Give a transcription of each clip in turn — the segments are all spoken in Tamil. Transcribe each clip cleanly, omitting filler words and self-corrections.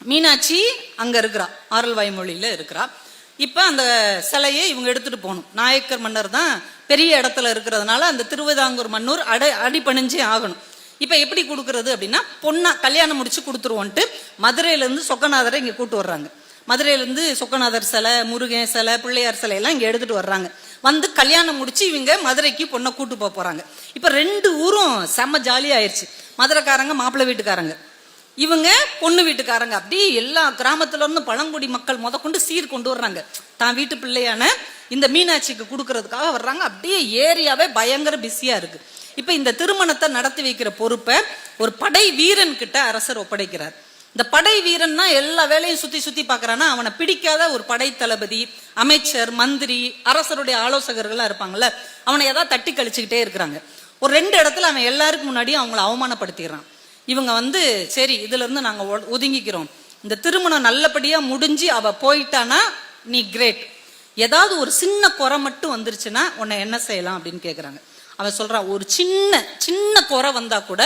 மீனாட்சி அங்க இருக்கிறா, ஆரல்வாய் மொழியில இருக்கிறா. இப்ப அந்த சிலையை இவங்க எடுத்துட்டு போகணும். நாயக்கர் மன்னர் தான் பெரிய இடத்துல இருக்கிறதுனால அந்த திருவிதாங்கூர் மன்னூர் அடிபணிஞ்சே ஆகணும். இப்ப எப்படி கொடுக்கறது அப்படின்னா, பொண்ணா கல்யாணம் முடிச்சு கொடுத்துருவோன்ட்டு மதுரையில இருந்து சொக்கநாதரை இங்க கூட்டு வர்றாங்க. மதுரையில இருந்து சொக்கநாதர் சிலை, முருகன் சிலை, பிள்ளையார் சிலை எல்லாம் இங்க எடுத்துட்டு வர்றாங்க. வந்து கல்யாணம் முடிச்சு இவங்க மதுரைக்கு பொண்ணை கூட்டு போறாங்க. இப்ப ரெண்டு ஊரும் செம்ம ஜாலியா ஆயிடுச்சு. மதுரைக்காரங்க மாப்பிள்ளை வீட்டுக்காரங்க, இவங்க பொண்ணு வீட்டுக்காரங்க. அப்படி எல்லா கிராமத்துல இருந்து பழங்குடி மக்கள் கொண்டு சீர் கொண்டு வர்றாங்க. தான் வீட்டு பிள்ளையான இந்த மீனாட்சிக்கு கொடுக்கறதுக்காக வர்றாங்க. அப்படியே ஏரியாவே பயங்கர பிஸியா இருக்கு. இப்ப இந்த திருமணத்தை நடத்தி வைக்கிற பொறுப்பை ஒரு படை வீரன் கிட்ட அரசர் ஒப்படைக்கிறார். இந்த படை வீரன்னா எல்லா வேலையும் சுத்தி சுத்தி பாக்குறான்னா, அவனை பிடிக்காத ஒரு படை தளபதி, அமைச்சர், மந்திரி, அரசருடைய ஆலோசகர்கள்லாம் இருப்பாங்கல்ல, அவனை ஏதாவது தட்டி கழிச்சுக்கிட்டே இருக்கிறாங்க. ஒரு 2 இடத்துல அவன் எல்லாருக்கும் முன்னாடியும் அவங்களை அவமானப்படுத்திடுறான். இவங்க சரி இதுல இருந்து நாங்க ஒதுங்கிக்கிறோம், இந்த திருமணம் நல்லபடியா முடிஞ்சு அவ போயிட்டானா நீ கிரேட், ஏதாவது ஒரு சின்ன குறை மட்டும் வந்துருச்சுன்னா உன்னை என்ன செய்யலாம் அப்படின்னு கேக்குறாங்க. அவன் சொல்றான், ஒரு சின்ன சின்ன குறை வந்தா கூட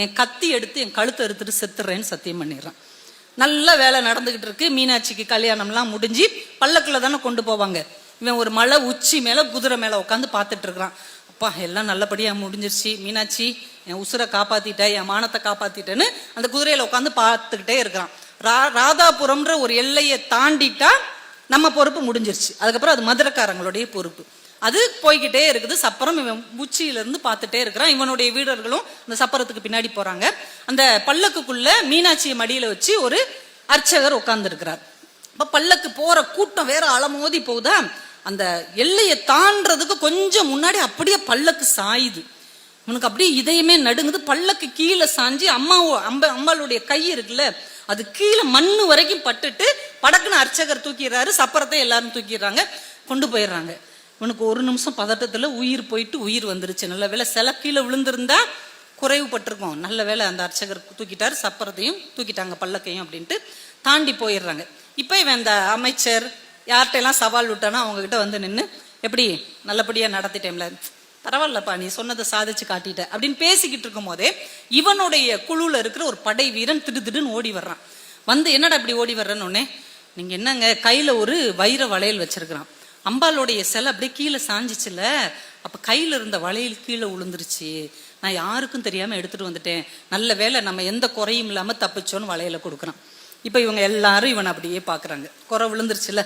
என் கத்தி எடுத்து என் கழுத்தை எடுத்துட்டு செத்துறேன்னு சத்தியம் பண்ணிடுறான். நல்ல வேலை நடந்துகிட்டு இருக்கு. மீனாட்சிக்கு கல்யாணம்லாம் முடிஞ்சு பல்லக்குல தானே கொண்டு போவாங்க. இவன் ஒரு மலை உச்சி மேல குதிரை மேல உட்காந்து பார்த்துட்டு இருக்கிறான். அப்பா எல்லாம் நல்லபடியா முடிஞ்சிருச்சு, மீனாட்சி என் உசுரை காப்பாத்திட்ட, என் மானத்தை காப்பாத்திட்டேன்னு அந்த குதிரையில உட்காந்து பார்த்துக்கிட்டே இருக்கிறான். ராதாபுரம்ன்ற ஒரு எல்லையை தாண்டிட்டா நம்ம பொறுப்பு முடிஞ்சிருச்சு. அதுக்கப்புறம் அது மதுரைக்காரங்களுடைய பொறுப்பு. அது போய்கிட்டே இருக்குது. சப்பரம் இவன் உச்சியில இருந்து பார்த்துட்டே இருக்கிறான். இவனுடைய வீரர்களும் அந்த சப்பரத்துக்கு பின்னாடி போறாங்க. அந்த பல்லக்குக்குள்ள மீனாட்சியை மடியில வச்சு ஒரு அர்ச்சகர் உட்கார்ந்து இருக்கிறார். இப்ப பல்லக்கு போற கூட்டம் வேற அலமோதி போகுதா, அந்த எல்லையை தாண்டறதுக்கு கொஞ்சம் முன்னாடி அப்படியே பல்லக்கு சாயுது. உனக்கு அப்படியே இதயமே நடுங்குது. பல்லக்கு கீழே சாஞ்சி அம்பாளுடைய கை இருக்குல்ல, அது கீழே மண்ணு வரைக்கும் பட்டுட்டு படக்குன்னு அர்ச்சகர் தூக்கிடுறாரு. சப்பரத்தை எல்லாரும் தூக்கிடுறாங்க, கொண்டு போயிடுறாங்க. உனக்கு ஒரு நிமிஷம் பதட்டத்துல உயிர் போயிட்டு உயிர் வந்துருச்சு. நல்ல வேலை சில கீழே விழுந்திருந்தா குறைவுபட்டிருக்கும். நல்ல வேலை அந்த அர்ச்சகர் தூக்கிட்டாரு, சப்பரத்தையும் தூக்கிட்டாங்க, பல்லக்கையும் அப்படின்ட்டு தாண்டி போயிடுறாங்க. இப்ப இவன் அந்த அமைச்சர் யார்கிட்ட எல்லாம் சவால் விட்டானோ அவங்க கிட்ட வந்து நின்று, எப்படி நல்லபடியா நடத்திட்டேன்ல, பரவாயில்லப்பா நீ சொன்னதை சாதிச்சு காட்டிட்ட அப்படின்னு பேசிக்கிட்டு இருக்கும் போதே இவனுடைய குழுல இருக்கிற ஒரு படை வீரன் திடுன்னு ஓடி வர்றான். வந்து என்னடா இப்படி ஓடி வர்றேன்னு உடனே, நீங்க என்னங்க கையில ஒரு வைர வளையல் வச்சிருக்கிறான். அம்பாளுடைய சிலை அப்படியே கீழே சாஞ்சிச்சுல, அப்ப கையில இருந்த வளையல் கீழே விழுந்துருச்சு, நான் யாருக்கும் தெரியாம எடுத்துட்டு வந்துட்டேன், நல்ல வேலை நம்ம எந்த குறையும் இல்லாம தப்பிச்சோன்னு வளையல கொடுக்குறான். இப்ப இவங்க எல்லாரும் இவனை அப்படியே பாக்குறாங்க. குறை விழுந்துருச்சுல,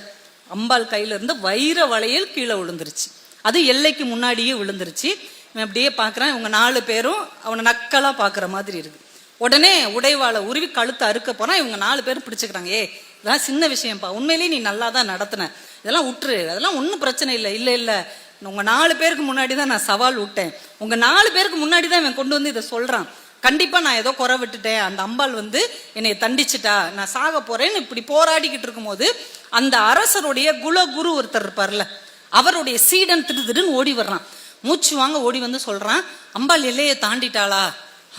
அம்பாள் கையில இருந்து வைர வளையல் கீழே விழுந்துருச்சு, அது எல்லைக்கு முன்னாடியே விழுந்துருச்சு. இவன் அப்படியே பாக்குறான். இவங்க 4 பேரும் அவனை நக்கலா பாக்குற மாதிரி இருக்கு. உடனே உடைவாளை உருவி கழுத்தை அறுக்க போனா இவங்க 4 பேரும் பிடிச்சுக்கிறாங்க. இதெல்லாம் சின்ன விஷயம்ப்பா, உண்மையிலேயே நீ நல்லா தான் நடத்தின, இதெல்லாம் விட்டுரு, அதெல்லாம் ஒன்றும் பிரச்சனை இல்லை. இல்ல உங்க 4 பேருக்கு முன்னாடி தான் நான் சவால் விட்டேன், உங்க 4 பேருக்கு முன்னாடி தான் இவன் கொண்டு வந்து இதை சொல்றான், கண்டிப்பா நான் ஏதோ குறை விட்டுட்டேன், அந்த அம்பாள் என்னை தண்டிச்சுட்டா, நான் சாக போறேன்னு இப்படி போராடிக்கிட்டு இருக்கும் போது அந்த அரசருடைய குரு ஒருத்தர் இருப்பார்ல, அவருடைய சீடன் திடுன்னு ஓடி வர்றான். மூச்சு வாங்க ஓடி வந்து சொல்றான், அம்பாள் எல்லையை தாண்டிட்டாளா?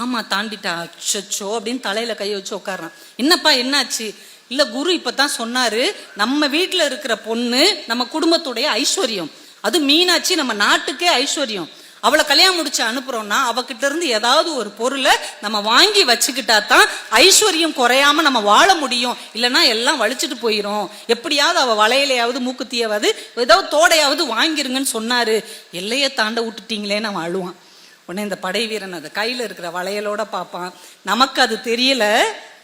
ஆமா தாண்டிட்டா. அச்சோ அப்படின்னு தலையில கையை வச்சு உட்கார்றான். என்னப்பா என்னாச்சு? இல்ல குரு இப்பதான் சொன்னாரு, நம்ம வீட்டுல இருக்கிற பொண்ணு நம்ம குடும்பத்துடைய ஐஸ்வர்யம், அது மீனாட்சி நம்ம நாட்டுக்கே ஐஸ்வர்யம், அவளை கல்யாணம் முடிச்சு அனுப்புறோம்னா அவகிட்ட இருந்து ஏதாவது ஒரு பொருளை நம்ம வாங்கி வச்சுக்கிட்டா தான் ஐஸ்வர்யம் குறையாம நம்ம வாழ முடியும், இல்லைன்னா எல்லாம் வலிச்சுட்டு போயிரும், எப்படியாவது அவ வளையலையாவது மூக்குத்தியாவது ஏதாவது தோடையாவது வாங்கிருங்கன்னு சொன்னாரு, எல்லையை தாண்ட விட்டுட்டீங்களே நம்ம அழுவான். உடனே இந்த படை வீரன் அதை கையில இருக்கிற வளையலோட பார்ப்பான். நமக்கு அது தெரியல,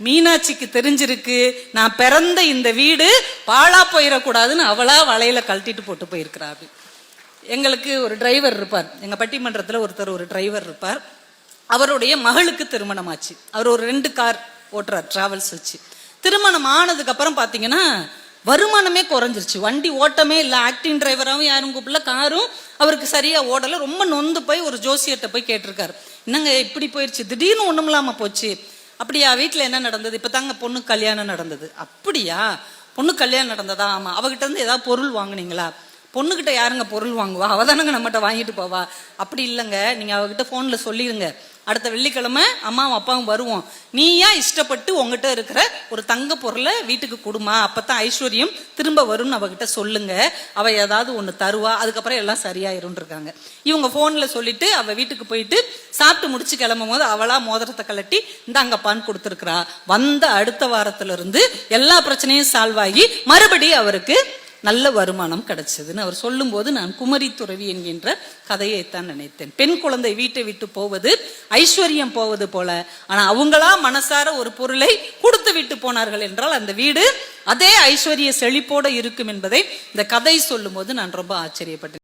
மீனாட்சிக்கு தெரிஞ்சிருக்கு, நான் பிறந்த இந்த வீடு பாழா போயிடக்கூடாதுன்னு அவளா வளையல கழட்டிட்டு போட்டு போயிருக்கிறாரு. எங்களுக்கு ஒரு டிரைவர் இருப்பார், எங்க பட்டிமன்றத்துல ஒரு டிரைவர் இருப்பார். அவருடைய மகளுக்கு திருமணம் ஆச்சு. அவர் ஒரு 2 கார் ஓட்டுறார், டிராவல்ஸ் வச்சு. திருமணம் ஆனதுக்கு அப்புறம் பாத்தீங்கன்னா வருமானமே குறைஞ்சிருச்சு, வண்டி ஓட்டமே இல்லை, ஆக்டிங் டிரைவராகவும் யாரும் கூப்பிடல, காரும் அவருக்கு சரியா ஓடல. ரொம்ப நொந்து போய் ஒரு ஜோசியர்கிட்ட போய் கேட்டிருக்காரு, என்னங்க இப்படி போயிருச்சு, திடீர்னு ஒண்ணும் இல்லாம போச்சு. அப்படியா, வீட்டுல என்ன நடந்தது? இப்ப தாங்க பொண்ணு கல்யாணம் நடந்தது. அப்படியா, பொண்ணு கல்யாணம் நடந்ததா? ஆமா. அவகிட்ட இருந்து ஏதாவது பொருள் வாங்குனீங்களா? பொண்ணுகிட்ட யாருங்க பொருள் வாங்குவா, அவதானங்க நம்மகிட்ட வாங்கிட்டு போவா. அப்படி இல்லைங்க, நீங்க அவகிட்ட போன்ல சொல்லிருங்க, அடுத்த வெள்ளிக்கிழமை அம்மாவும் அப்பாவும் வருவோம், நீயா இஷ்டப்பட்டு உங்ககிட்ட இருக்கிற ஒரு தங்க பொருளை வீட்டுக்கு கொடுமா, அப்பதான் ஐஸ்வர்யம் திரும்ப வரும்னு அவகிட்ட சொல்லுங்க, அவ ஏதாவது ஒண்ணு தருவா, அதுக்கப்புறம் எல்லாம் சரியாயிரும் இருக்காங்க. இவங்க போன்ல சொல்லிட்டு அவ வீட்டுக்கு போயிட்டு சாப்பிட்டு முடிச்சு கிளம்பும் போது அவளா மோதிரத்தை கலட்டி இந்தாங்கப்பான்னு கொடுத்துருக்கிறா. வந்த அடுத்த வாரத்துல இருந்து எல்லா பிரச்சனையும் சால்வ் ஆகி மறுபடியும் அவருக்கு நல்ல வருமானம் கிடைச்சதுன்னு அவர் சொல்லும் போது நான் குமரி துறவி என்கின்ற கதையைத்தான் நினைத்தேன். பெண் குழந்தை வீட்டை விட்டு போவது ஐஸ்வர்யம் போவது போல, ஆனா அவங்களா மனசார ஒரு பொருளை கொடுத்து விட்டு போனார்கள் என்றால் அந்த வீடு அதே ஐஸ்வர்ய செழிப்போட இருக்கும் என்பதை இந்த கதை சொல்லும் போது நான் ரொம்ப ஆச்சரியப்பட்டேன்.